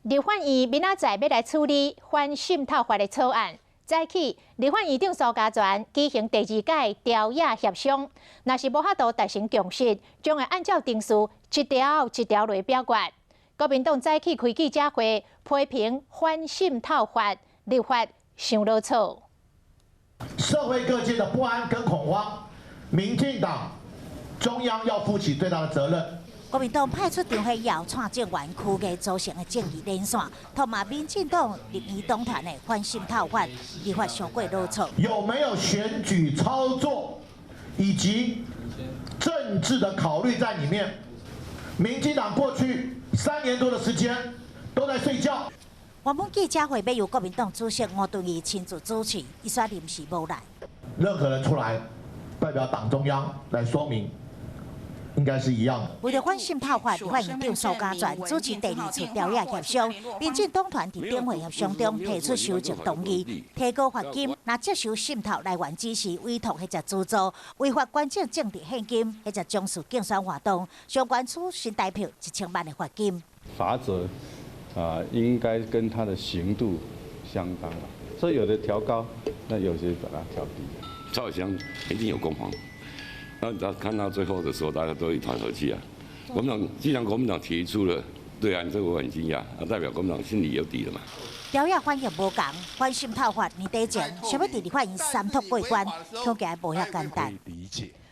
立法院明仔载要来处理反渗透法的草案。早起，立法院长苏家全举行第2届朝野协商，若是无法度达成共识，将会按照定序一条一条来表决。国民党早起开记者会，批评反渗透法立法伤老草。社会各界的不安跟恐慌，民进党中央要负起最大的责任。 国民党派出长会摇串政员区内组成的正义连线，痛骂民进党立院党团的反渗透法立法伤过老草。有没有选举操作以及政治的考虑在里面？民进党过去3年多的时间都在睡觉。原本记者会要由国民党主席吴敦义亲自主持，伊却临时无来。任何人出来代表党中央来说明。 应该是一样的。为了反渗透法，立法院长苏家全主持第2次朝野协商，民进党团伫顶会协商中提出修正动议，提高罚金，若接受渗透来源指示、委托或者资助，违法捐赠政治现金或者从事竞选活动，相关处新台币1000万的罚金。罚则应该跟他的刑度相当了，所以有的调高，那有些把它调低。赵小香一定有攻防。 那看到最后的时候，大家都一团和气啊。国民党既然国民党提出了对案，这个我很惊讶，代表国民党心里有底了嘛。朝野反应无共，反渗透法年底前想要伫立法院3读过关，恐惊无遐简单。理解。